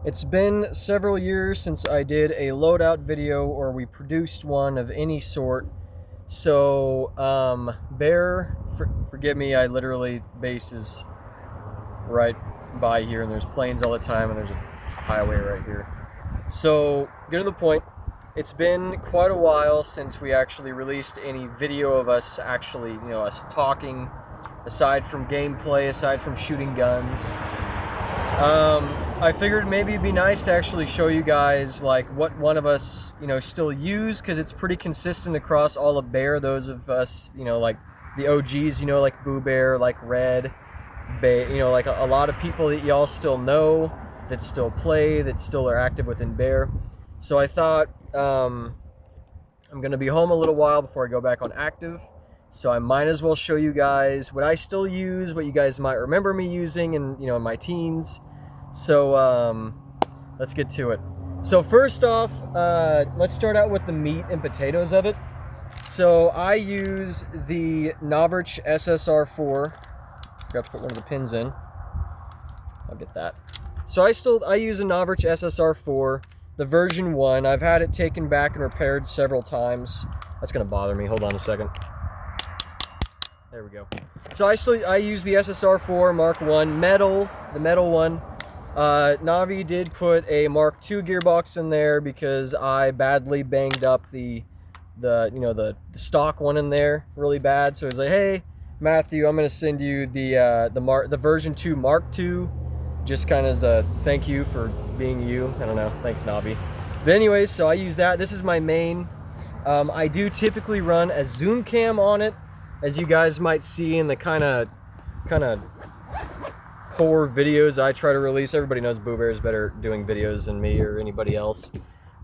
It's been several years since I did a loadout video or we produced one of any sort. So, BAIR, forgive me, I literally, base is right by here and there's planes all the time and there's a highway right here. So, get to the point. It's been quite a while since we actually released any video of us actually, us talking, aside from gameplay, aside from shooting guns. I figured maybe it'd be nice to actually show you guys like what one of us, still use, because it's pretty consistent across all of BAIR. Those of us, like the OGs, like BAIR, like Red, like a lot of people that y'all still know, that still play, that still are active within BAIR. So I thought I'm gonna be home a little while before I go back on active. So I might as well show you guys what I still use, what you guys might remember me using in, in my teens. So let's get to it. So first off, let's start out with the meat and potatoes of it. So I use the Navrich SSR4. Forgot to put one of the pins in. I'll get that. So I use a Navrich SSR4, the version 1. I've had it taken back and repaired several times. That's gonna bother me. Hold on a second. There we go. So I use the SSR4 Mark 1 metal, the metal one. Navi did put a Mark II gearbox in there because I badly banged up the stock one in there really bad. So he's like, hey Matthew, I'm gonna send you the version 2 Mark II, just kind of as a thank you for being you. I don't know. Thanks Navi. But anyways, so I use that. This is my main. I do typically run a zoom cam on it, as you guys might see in the kind of poor videos I try to release. Everybody knows BAIR is better doing videos than me or anybody else.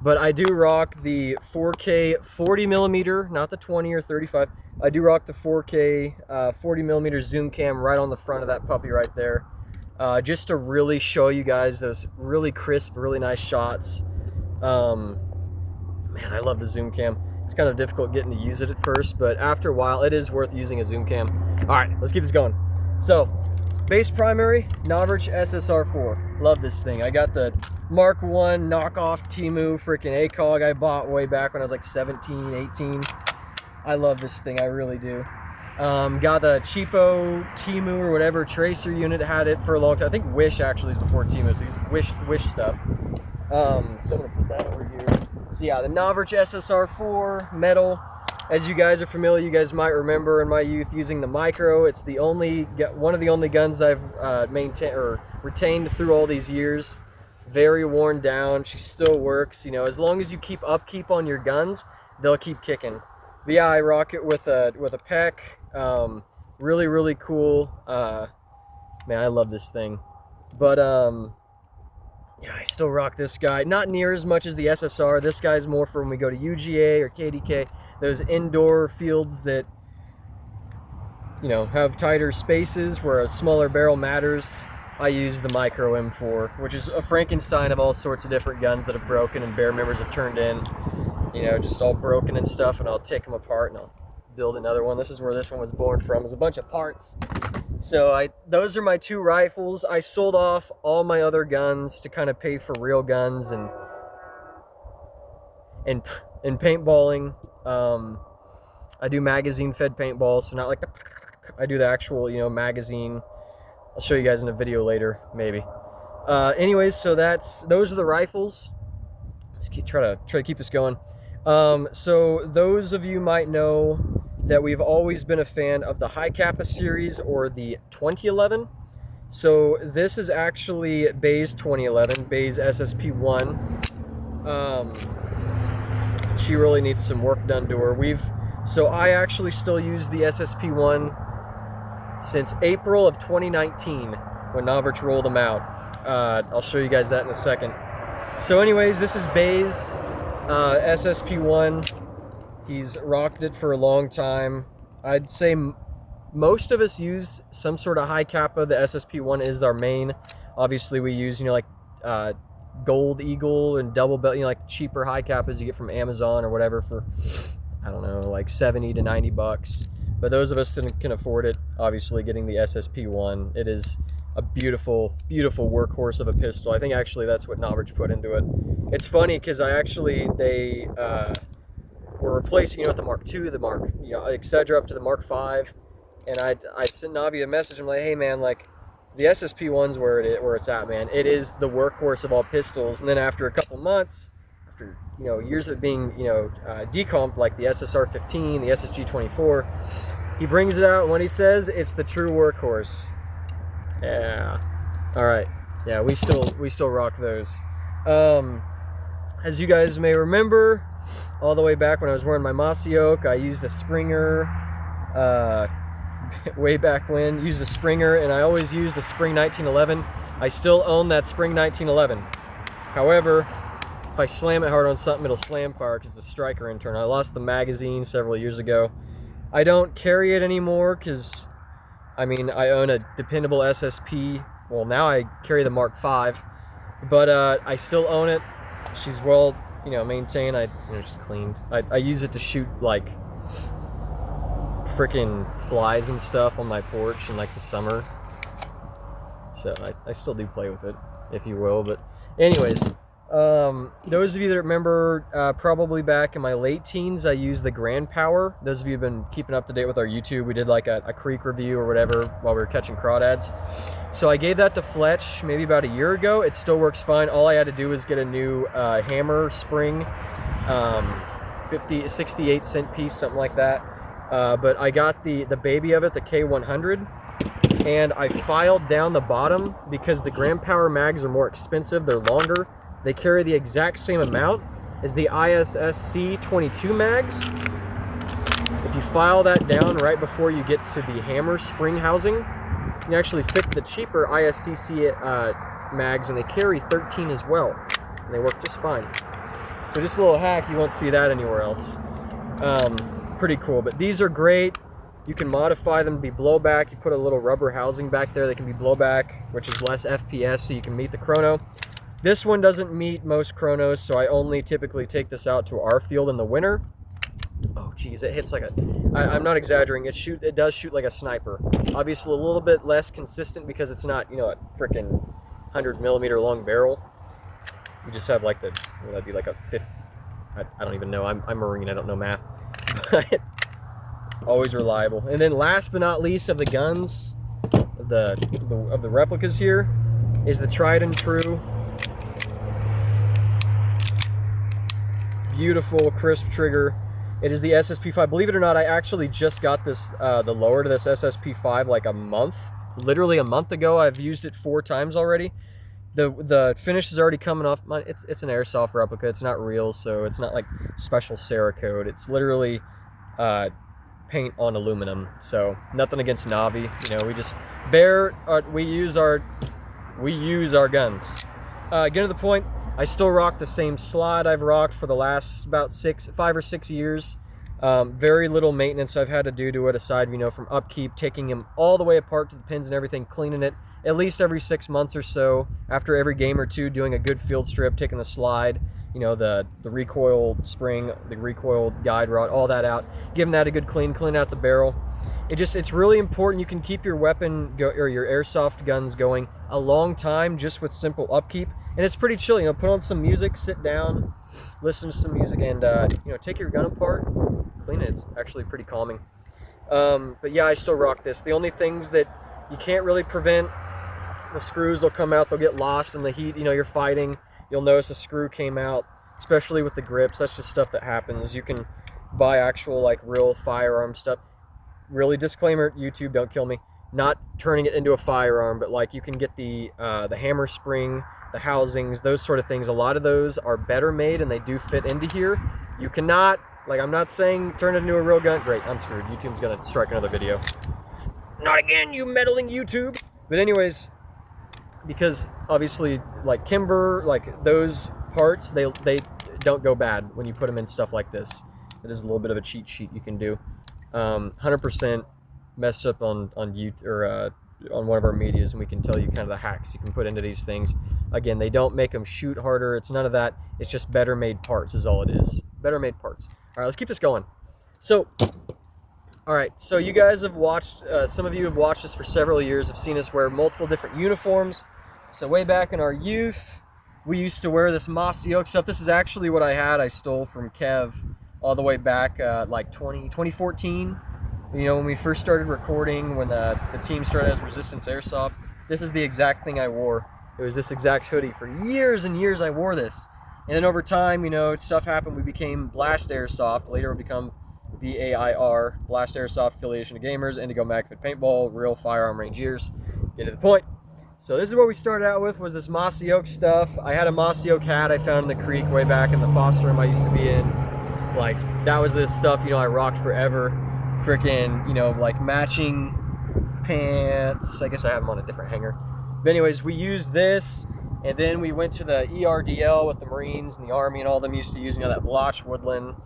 But I do rock the 4K 40mm, not the 20 or 35. I do rock the 4K 40mm zoom cam right on the front of that puppy right there. Just to really show you guys those really crisp, really nice shots. Man, I love the zoom cam. It's kind of difficult getting to use it at first, but after a while, it is worth using a zoom cam. All right, let's keep this going. So, base primary, Navrich SSR4. Love this thing. I got the Mark 1 knockoff Temu freaking ACOG I bought way back when I was like 17, 18. I love this thing, I really do. Got the cheapo Temu or whatever tracer unit, had it for a long time. I think Wish actually is before Temu, so these Wish stuff. So I'm gonna put that over here. So yeah, the Navrich SSR4 metal. As you guys are familiar, you guys might remember in my youth using the micro. It's the one of the only guns I've maintained or retained through all these years. Very worn down. She still works. As long as you keep upkeep on your guns, they'll keep kicking. But yeah, I rock it with a PEC. Really, really cool. Man, I love this thing. But yeah, I still rock this guy. Not near as much as the SSR. This guy's more for when we go to UGA or KDK. Those indoor fields that, have tighter spaces where a smaller barrel matters. I use the micro M4, which is a Frankenstein of all sorts of different guns that have broken and BAIR members have turned in. Just all broken and stuff, and I'll take them apart and I'll build another one. This is where this one was born from. It's a bunch of parts. So those are my 2 rifles. I sold off all my other guns to kind of pay for real guns and paintballing. I do magazine-fed paintballs, so not like I do the actual, magazine. I'll show you guys in a video later, maybe. Anyways, so those are the rifles. Let's try to keep this going. So those of you might know that we've always been a fan of the High Kappa series or the 2011. So this is actually BAIR's 2011, BAIR's SSP1. She really needs some work done to her. So I actually still use the SSP1 since April of 2019 when Navrich rolled them out. I'll show you guys that in a second. So anyways, this is BAIR's SSP1. He's rocked it for a long time. I'd say most of us use some sort of high kappa. The SSP1 is our main. Obviously we use, like Gold Eagle and Double Belt, like the cheaper high kappas you get from Amazon or whatever for, I don't know, like 70 to 90 bucks. But those of us that can afford it, obviously getting the SSP1, it is a beautiful, beautiful workhorse of a pistol. I think actually that's what Knobridge put into it. It's funny because they were replacing it with the Mark II, the Mark, etc. up to the Mark V, and I sent Navi a message. I'm like, hey man, like the SSP one's where it's at, man. It is the workhorse of all pistols. And then after a couple months, after years of being decomped, like the SSR 15, the SSG 24, he brings it out, and what he says, it's the true workhorse. Yeah. All right. Yeah, we still rock those. As you guys may remember, all the way back when I was wearing my Mossy Oak, I used a Springer. Way back when, used a Springer, and I always used a Spring 1911. I still own that Spring 1911. However, if I slam it hard on something, it'll slam fire because the striker internal. I lost the magazine several years ago. I don't carry it anymore because, I mean, I own a dependable SSP. Well, now I carry the Mark V, but I still own it. She's well, maintained. She's cleaned. I use it to shoot like freaking flies and stuff on my porch in like the summer. So I still do play with it, if you will. But anyways, those of you that remember, probably back in my late teens, I used the Grand Power. Those of you who've been keeping up to date with our YouTube, we did like a creek review or whatever while we were catching crawdads. So I gave that to Fletch maybe about a year ago. It still works fine. All I had to do was get a new hammer spring, 68-cent piece, something like that. But I got the baby of it, the K100, and I filed down the bottom because the Grand Power mags are more expensive. They're longer. They carry the exact same amount as the ISSC 22 mags. If you file that down right before you get to the hammer spring housing, you can actually fit the cheaper ISCC mags, and they carry 13 as well, and they work just fine. So just a little hack, you won't see that anywhere else. Pretty cool, but these are great. You can modify them to be blowback. You put a little rubber housing back there that can be blowback, which is less FPS, so you can meet the chrono. This one doesn't meet most chronos, so I only typically take this out to our field in the winter. Oh geez, it hits like I'm not exaggerating, it does shoot like a sniper. Obviously a little bit less consistent because it's not, a freaking 100 millimeter long barrel. You just have like that'd be like a 50, I don't even know, I'm Marine, I don't know math. But always reliable. And then last but not least of the guns, of the replicas here, is the tried and true, beautiful crisp trigger. It is the SSP5. Believe it or not, I actually just got this, the lower to this SSP5 like literally a month ago. I've used it 4 times already. The finish is already coming off. It's an airsoft replica. It's not real, so it's not like special Cerakote. It's literally paint on aluminum. So nothing against Navi. We just BAIR. We use our guns. Getting to the point. I still rock the same slide I've rocked for the last about 5 or 6 years. Very little maintenance I've had to do to it aside, from upkeep, taking them all the way apart to the pins and everything, cleaning it at least every 6 months or so. After every game or two, doing a good field strip, taking the slide, the recoil spring, the recoil guide rod, all that out, giving that a good clean out the barrel. It's really important you can keep your weapon or your airsoft guns going a long time just with simple upkeep. And it's pretty chill, put on some music, sit down, listen to some music, and take your gun apart, clean it. It's actually pretty calming. But yeah, I still rock this. The only things that you can't really prevent, the screws will come out, they'll get lost in the heat. You're fighting, you'll notice a screw came out, especially with the grips. That's just stuff that happens. You can buy actual like real firearm stuff. Really, disclaimer, YouTube, don't kill me. Not turning it into a firearm, but like you can get the hammer spring, the housings, those sort of things. A lot of those are better made and they do fit into here. You cannot, I'm not saying turn it into a real gun. Great, I'm screwed. YouTube's gonna strike another video. Not again, you meddling YouTube. But anyways, because obviously like Kimber, like those parts, they don't go bad when you put them in stuff like this. It is a little bit of a cheat sheet you can do. 100% mess up on YouTube or on one of our medias, and we can tell you kind of the hacks you can put into these things. Again, they don't make them shoot harder. It's none of that. It's just better made parts is all it is. Better made parts. All right, let's keep this going. So All right, so you guys have watched, some of you have watched us for several years, have seen us wear multiple different uniforms. So way back in our youth, we used to wear this mossy oak stuff. This is actually what I had. I stole from Kev all the way back like 2014. You know, when we first started recording, when the team started as Resistance Airsoft, this is the exact thing I wore. It was this exact hoodie. For years and years I wore this. And then over time, you know, stuff happened. We became Blast Airsoft. Later we become BAIR, Blast Airsoft Affiliation of Gamers, Indigo Magfit Paintball, Real Firearm Rangeers. Get to the point. So this is what we started out with, was this mossy oak stuff. I had a mossy oak hat I found in the creek way back in the foster home I used to be in. Like, that was this stuff, you know, I rocked forever. Freaking, you know, like matching pants. I guess I have them on a different hanger. But anyways, we used this, and then we went to the ERDL with the Marines and the Army and all them used to use, you know, that blotch woodland.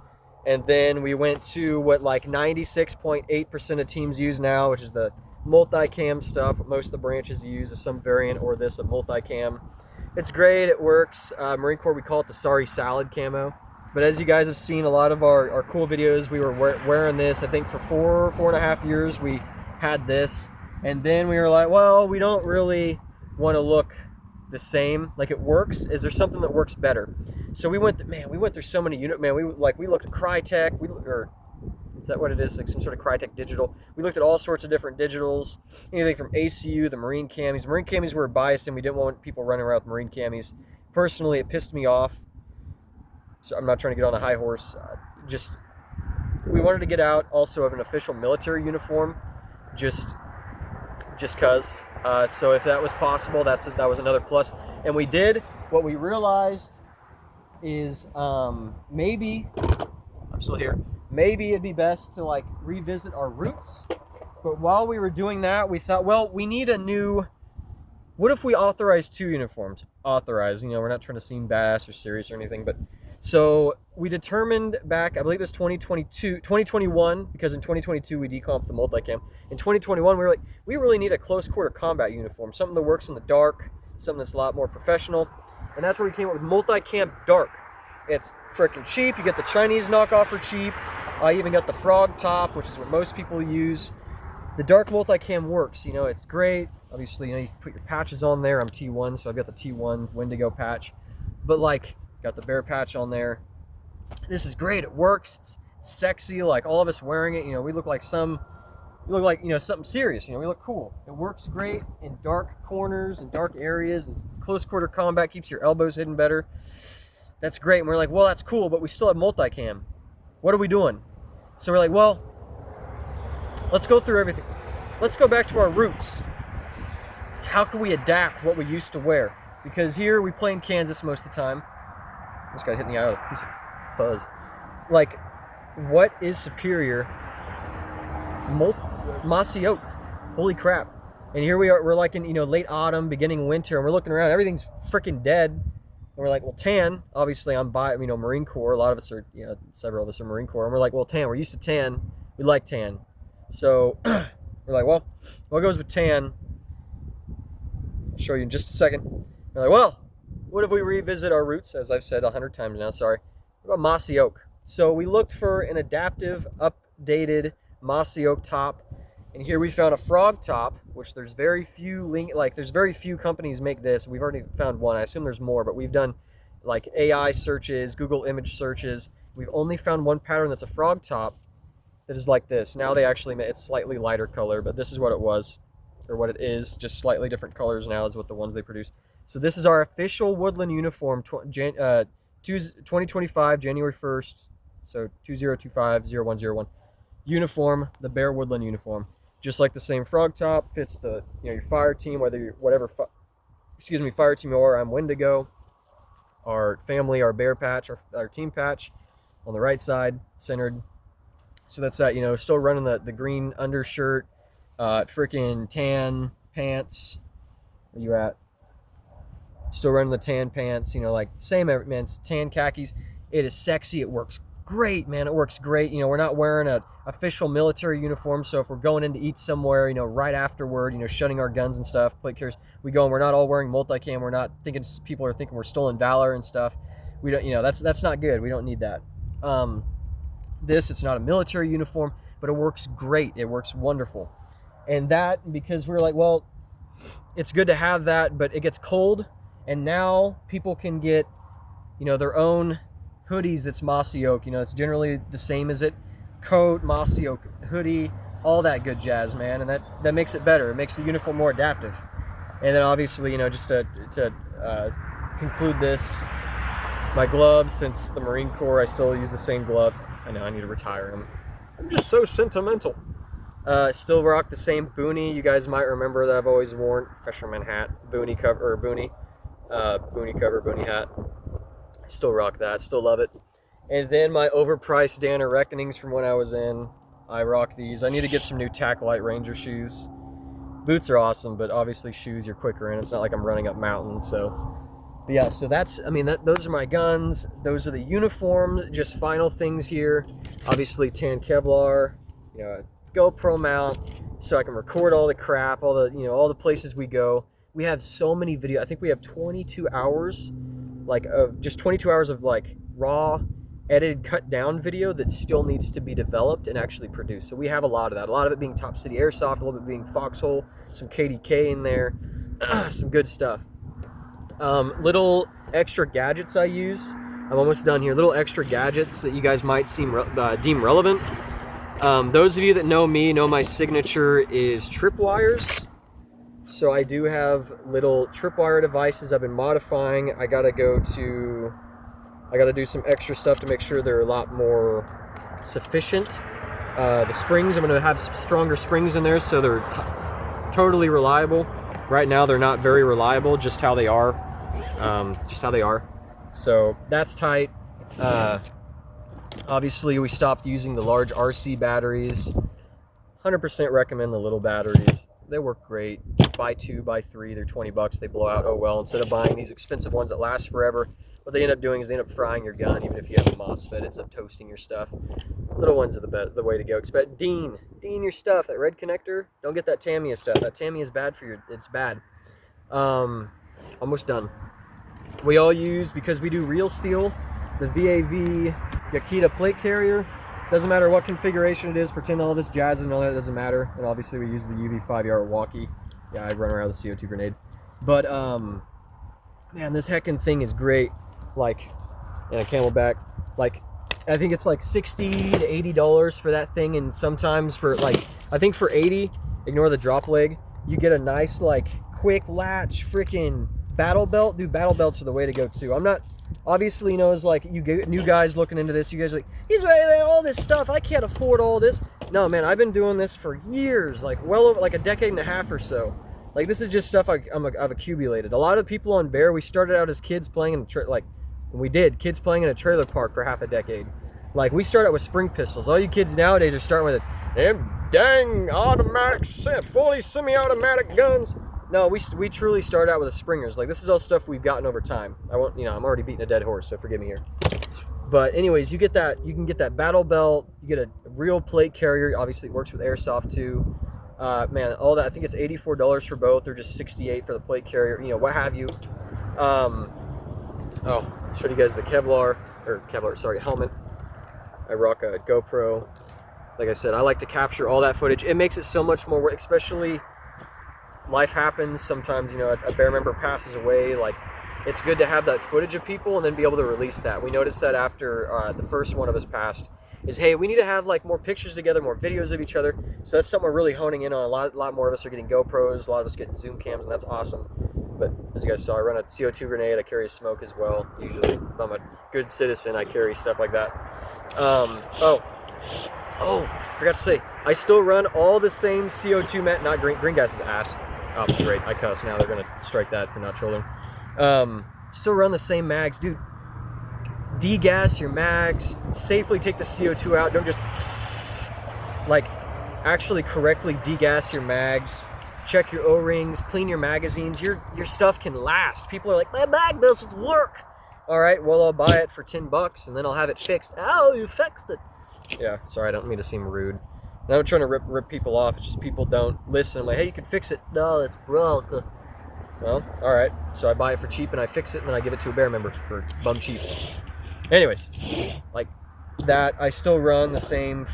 And then we went to what like 96.8% of teams use now, which is the multicam stuff. What most of the branches use is some variant or this, a multicam. It's great, it works. Marine Corps, we call it the sorry salad camo. But as you guys have seen, a lot of our cool videos, we were wearing this. I think for 4.5 years we had this. And then we were like, well, we don't really want to look the same. Like, it works. Is there something that works better? So we went through so many units, man. We looked at Crytek, or is that what it is? Like some sort of Crytek digital. We looked at all sorts of different digitals, anything from ACU, the Marine camis. Marine camis were biased, and we didn't want people running around with Marine camis. Personally, it pissed me off. So I'm not trying to get on a high horse. We wanted to get out also of an official military uniform, just cause. So if that was possible, that was another plus. And we did. What we realized is maybe, I'm still here, maybe it'd be best to like revisit our roots. But while we were doing that, we thought, well, we need a new, what if we authorize 2 uniforms? Authorize, you know, we're not trying to seem badass or serious or anything, but so we determined back, I believe it was 2021, because in 2022 we decomped the multicam. In 2021, we were like, we really need a close quarter combat uniform, something that works in the dark, something that's a lot more professional. And that's where we came up with multicam dark. It's freaking cheap. You get the Chinese knockoff for cheap. I even got the frog top, which is what most people use. The dark multicam works. You know, it's great. Obviously, you know, you can put your patches on there. I'm T1, so I've got the T1 Wendigo patch. But like, got the BAIR patch on there. This is great. It works. It's sexy. Like, all of us wearing it, you know, we look like, you know, something serious. You know, we look cool. It works great in dark corners and dark areas. And close quarter combat keeps your elbows hidden better. That's great. And we're like, well, that's cool, but we still have multicam. What are we doing? So we're like, well, let's go through everything. Let's go back to our roots. How can we adapt what we used to wear? Because here we play in Kansas most of the time. I just got hit in the eye with a piece of fuzz. Like, what is superior? Mossy oak. Holy crap. And here we are, we're like in, you know, late autumn, beginning winter, and we're looking around, everything's freaking dead. And we're like, well, tan, obviously I'm you know, Marine Corps. A lot of us are, you know, several of us are Marine Corps. And we're like, well, tan, we're used to tan. We like tan. So we're like, well, what goes with tan? I'll show you in just a second. We're like, well, what if we revisit our roots? As I've said 100 times now, sorry. What about mossy oak? So we looked for an adaptive, updated mossy oak top. And here we found a frog top, which there's very few companies make this. We've already found one. I assume there's more, but we've done like AI searches, Google image searches. We've only found one pattern that's a frog top that is like this. Now they actually make it's slightly lighter color, but this is what it was, or what it is. Just slightly different colors now is what the ones they produce. So this is our official woodland uniform, 2025, January 1st. So 2025-0101 uniform, the BAIR woodland uniform. Just like the same frog top, fits the, you know, your fire team, whether you're whatever, fire team you are. I'm Wendigo. Our family, our BAIR patch, our team patch on the right side, centered. So that's that, you know, still running the green undershirt, freaking tan pants. Where you at? Still running the tan pants, you know, like same, man, it's tan khakis. It is sexy. It works great, man. It works great. You know, we're not wearing an official military uniform, so if we're going in to eat somewhere, you know, right afterward, you know, shutting our guns and stuff, plate carriers, we go and we're not all wearing multicam. We're not thinking, people are thinking we're stolen valor and stuff. We don't, you know, that's not good. We don't need that. It's not a military uniform, but it works great. It works wonderful. And that, because we're like, well, it's good to have that, but it gets cold, and now people can get, you know, their own hoodies that's mossy oak. You know, it's generally the same as it. Coat, mossy oak hoodie, all that good jazz, man. And that makes it better. It makes the uniform more adaptive. And then obviously, you know, just to conclude this, my gloves, since the Marine Corps, I still use the same glove. I know I need to retire them. I'm just so sentimental. Still rock the same boonie. You guys might remember that I've always worn fisherman hat, boonie cover, or boonie hat. Still rock that, still love it. And then my overpriced Danner Reckonings from when I was in, I rock these. I need to get some new Tacklight Ranger shoes. Boots are awesome, but obviously shoes you're quicker in. It's not like I'm running up mountains, so. But yeah, so that's, I mean, those are my guns. Those are the uniforms, just final things here. Obviously tan Kevlar, you know, GoPro mount, so I can record all the crap, all the, you know, all the places we go. We have so many videos. I think we have 22 hours, like of just 22 hours of like raw, edited, cut down video that still needs to be developed and actually produced. So we have a lot of that. A lot of it being Top City Airsoft, a little bit being Foxhole, some KDK in there, some good stuff. Little extra gadgets I use. I'm almost done here. Little extra gadgets that you guys might deem relevant. Those of you that know me know my signature is tripwires. So I do have little tripwire devices I've been modifying. I gotta do some extra stuff to make sure they're a lot more sufficient. The springs, I'm gonna have some stronger springs in there so they're totally reliable. Right now they're not very reliable, just how they are. So that's tight. Obviously we stopped using the large RC batteries. 100% recommend the little batteries. They work great. Buy 2, buy 3, they're 20 bucks, they blow out, oh well. Instead of buying these expensive ones that last forever, what they end up doing is they end up frying your gun. Even if you have a MOSFET, it ends up toasting your stuff. Little ones are the way to go. Expect Dean your stuff. That red connector, don't get that Tamiya stuff. That Tamiya is bad for your, it's bad. Almost done. We all use, because we do real steel, the VAV Yakita plate carrier. Doesn't matter what configuration it is, pretend all this jazz and all that, doesn't matter. And obviously we use the UV5 yard walkie. Yeah, I run around with the CO2 grenade. But man, this heckin' thing is great. Like, and a Camelback, like, I think it's like $60 to $80 for that thing, and sometimes for like, I think for 80, ignore the drop leg, you get a nice like quick latch freaking battle belt. Dude, battle belts are the way to go too. I'm not, obviously, you know, it's like you get new guys looking into this, you guys are like, he's right, all this stuff, I can't afford all this. No, man, I've been doing this for years, like well over like a decade and a half or so. Like, this is just stuff I've accumulated. A lot of people on BAIR, we started out as kids playing in kids playing in a trailer park for half a decade. Like, we started out with spring pistols. All you kids nowadays are starting with them dang automatic, fully semi-automatic guns. No, we truly started out with the springers. Like, this is all stuff we've gotten over time. I'm already beating a dead horse, so forgive me here. But anyways, you can get that battle belt, you get a real plate carrier. Obviously it works with airsoft too. Man, all that, I think it's $84 for both, or just $68 for the plate carrier, you know, what have you. Oh, showed you guys the helmet. I rock a GoPro. Like I said, I like to capture all that footage. It makes it so much more work, especially life happens. Sometimes, you know, a BAIR member passes away. Like, it's good to have that footage of people and then be able to release that. We noticed that after the first one of us passed, is, hey, we need to have like more pictures together, more videos of each other. So that's something we're really honing in on. A lot more of us are getting GoPros, a lot of us getting zoom cams, and that's awesome. But as you guys saw, I run a CO2 grenade, I carry a smoke as well. Usually, if I'm a good citizen, I carry stuff like that. Oh, forgot to say, I still run all the same CO2 mat, not green gas is ass. Oh, great, I cuss now, they're gonna strike that for not trolling. Still run the same mags, dude. Degas your mags, safely take the CO2 out. Don't just like actually correctly degas your mags. Check your O-rings, clean your magazines. Your stuff can last. People are like, my mag doesn't work. All right, well, I'll buy it for $10 and then I'll have it fixed. Oh, you fixed it. Yeah, sorry, I don't mean to seem rude. I'm not trying to rip people off. It's just people don't listen. I'm like, hey, you can fix it. No, it's broke. Well, all right. So I buy it for cheap and I fix it and then I give it to a BAIR member for bum cheap. Anyways, like, that I still run the same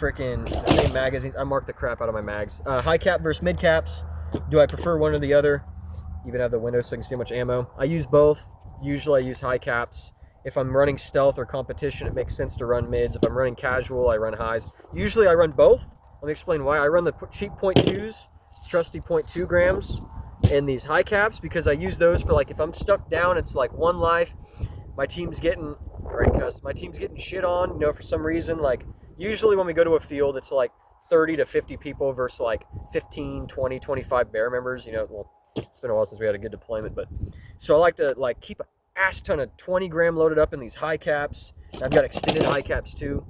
magazines. I mark the crap out of my mags. High cap versus mid caps. Do I prefer one or the other? Even have the window so I can see how much ammo. I use both. Usually I use high caps. If I'm running stealth or competition, it makes sense to run mids. If I'm running casual, I run highs. Usually I run both. Let me explain why. I run the cheap .2s, Trusty .2 grams, and these high caps because I use those for like if I'm stuck down, it's like one life. My team's getting my team's getting shit on, you know, for some reason. Like usually when we go to a field, it's like 30 to 50 people versus like 15, 20, 25 BAIR members. You know, well, it's been a while since we had a good deployment, but so I like to like keep an ass ton of 20 gram loaded up in these high caps. I've got extended high caps too.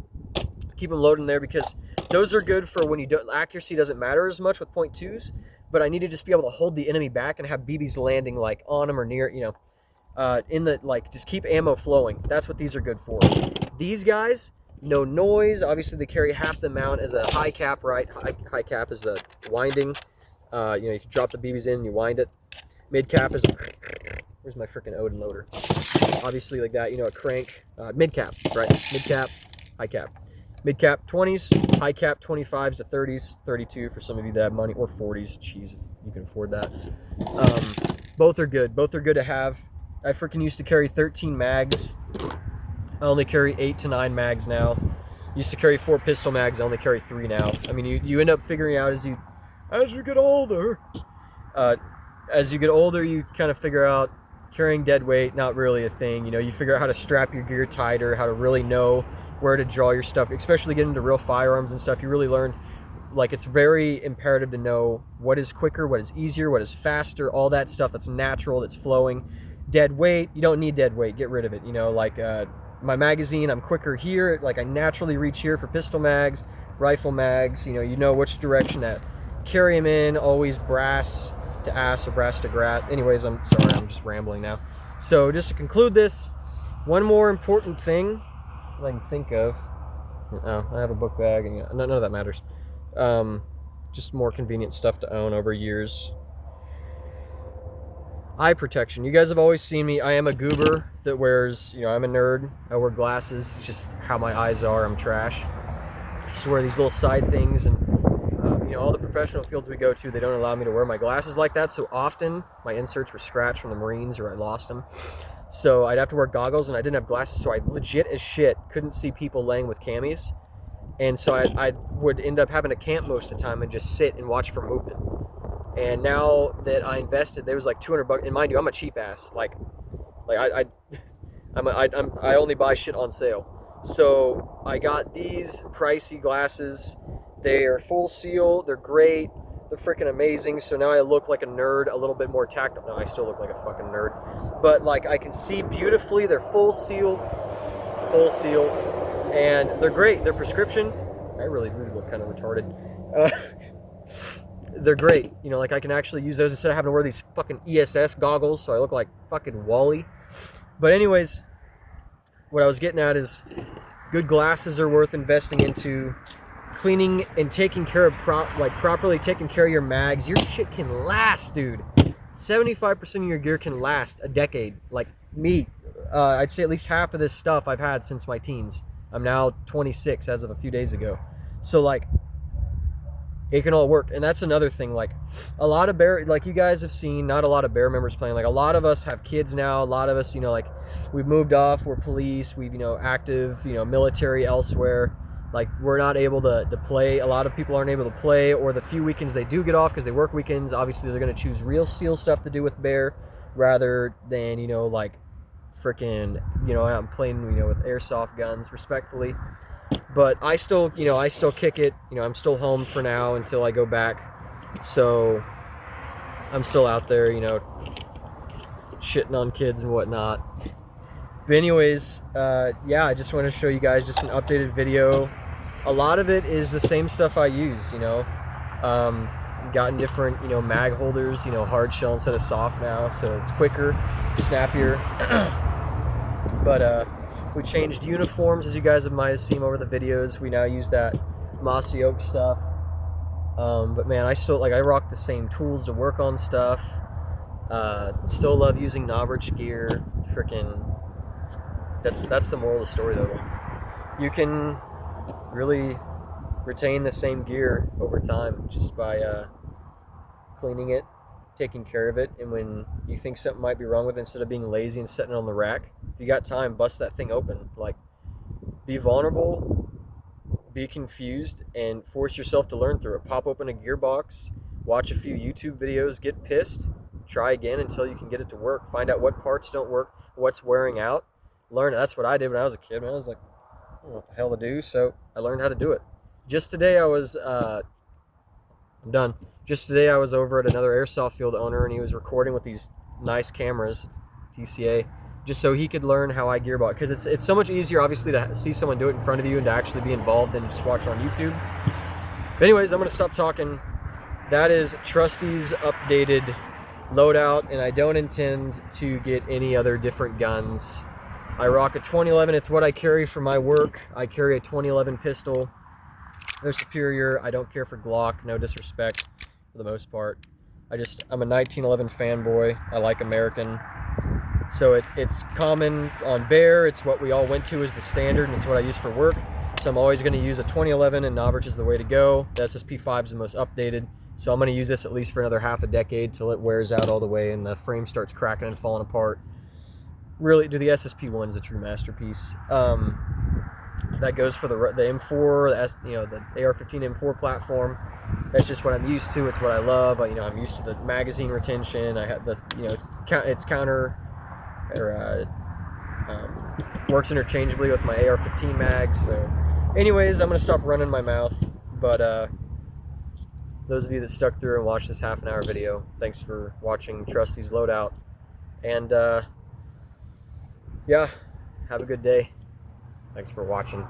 Keep them loaded in there because those are good for when you don't, accuracy doesn't matter as much with .2s, but I need to just be able to hold the enemy back and have BBs landing like on them or near, you know, in the, like, just keep ammo flowing. That's what these are good for. These guys, no noise. Obviously they carry half the amount as a high cap, right? High cap is the winding. You know, you can drop the BBs in and you wind it. Mid cap is, where's my freaking Odin loader? Obviously like that, you know, a crank. Mid cap, right? Mid cap, high cap. Mid cap 20s, high cap 25s to 30s, 32 for some of you that have money, or 40s. Jeez, if you can afford that. Both are good. Both are good to have. I freaking used to carry 13 mags. I only carry 8 to 9 mags now. Used to carry 4 pistol mags. I only carry 3 now. I mean, you end up figuring out as you get older. As you get older, you kind of figure out carrying dead weight, not really a thing. You know, you figure out how to strap your gear tighter, how to really know where to draw your stuff, especially getting into real firearms and stuff. You really learn, like, it's very imperative to know what is quicker, what is easier, what is faster, all that stuff that's natural, that's flowing. Dead weight, you don't need dead weight, get rid of it. You know, like my magazine, I'm quicker here, like I naturally reach here for pistol mags, rifle mags, you know which direction that carry them in, always brass to ass or brass to grat. Anyways, I'm sorry, I'm just rambling now. So just to conclude this, one more important thing that I can think of. Oh, I have a book bag, and none of that matters. Just more convenient stuff to own over years. Eye protection. You guys have always seen me. I am a goober that wears, you know, I'm a nerd. I wear glasses. It's just how my eyes are. I'm trash. I used to wear these little side things, and you know, all the professional fields we go to, they don't allow me to wear my glasses like that. So often my inserts were scratched from the Marines or I lost them. So I'd have to wear goggles, and I didn't have glasses, so I legit as shit couldn't see people laying with camis. And so I would end up having to camp most of the time and just sit and watch for movement. And now that I invested, there was like $200, and mind you, I'm a cheap ass. I only buy shit on sale. So I got these pricey glasses. They are full seal. They're great. They're freaking amazing. So now I look like a nerd, a little bit more tactile. No, I still look like a fucking nerd. But like I can see beautifully. They're full seal, and they're great. They're prescription. I really do look kind of retarded. They're great. You know, like I can actually use those instead of having to wear these fucking ESS goggles, so I look like fucking Wally. But anyways, what I was getting at is good glasses are worth investing into. Cleaning and taking care of properly taking care of your mags. Your shit can last, dude. 75% of your gear can last a decade. Like me, I'd say at least half of this stuff I've had since my teens. I'm now 26 as of a few days ago. So like, it can all work. And that's another thing. Like a lot of BAIR, like you guys have seen, not a lot of BAIR members playing. Like a lot of us have kids now. A lot of us, you know, like we've moved off. We're police. We've, you know, active, you know, military elsewhere. Like we're not able to play. A lot of people aren't able to play, or the few weekends they do get off because they work weekends, obviously they're going to choose real steel stuff to do with BAIR rather than, you know, like freaking, you know, I'm playing, you know, with airsoft guns, respectfully. But I still, you know, I still kick it. You know, I'm still home for now until I go back. So I'm still out there, you know, shitting on kids and whatnot. But anyways, yeah, I just want to show you guys just an updated video. A lot of it is the same stuff I use, you know. Gotten different, you know, mag holders, you know, hard shell instead of soft now, so it's quicker, snappier. But we changed uniforms, as you guys might have seen over the videos. We now use that mossy oak stuff. But man, I still, like, I rock the same tools to work on stuff. Still love using Novrich gear. Freaking, that's the moral of the story, though. you can really retain the same gear over time just by cleaning it, taking care of it, and when you think something might be wrong with it, instead of being lazy and setting it on the rack, if you got time, bust that thing open. Like, be vulnerable, be confused, and force yourself to learn through it. Pop open a gearbox, watch a few YouTube videos, get pissed, try again until you can get it to work. Find out what parts don't work, what's wearing out. Learn. That's what I did when I was a kid. Man, I was like, I don't know what the hell to do, so I learned how to do it. Just today I was, I'm done. Just today I was over at another airsoft field owner, and he was recording with these nice cameras, TCA, just so he could learn how I gearbox. Because it's so much easier, obviously, to see someone do it in front of you and to actually be involved than just watch it on YouTube. But anyways, I'm going to stop talking. That is Trusty's updated loadout, and I don't intend to get any other different guns. I rock a 2011. It's what I carry for my work. I carry a 2011 pistol. They're superior. I don't care for Glock. No disrespect for the most part. I'm a 1911 fanboy. I like American. So it's common on BAIR. It's what we all went to as the standard, and it's what I use for work. So I'm always going to use a 2011, and Novice is the way to go. The SSP5 is the most updated. So I'm going to use this at least for another half a decade till it wears out all the way and the frame starts cracking and falling apart. Really, the SSP1 is a true masterpiece. That goes for the M4, the AR-15 M4 platform. That's just what I'm used to. It's what I love. I'm used to the magazine retention. I have it's counter or works interchangeably with my AR-15 mags. So, anyways, I'm gonna stop running my mouth. But those of you that stuck through and watched this half-an-hour video, thanks for watching Trusty's loadout. And yeah, have a good day. Thanks for watching.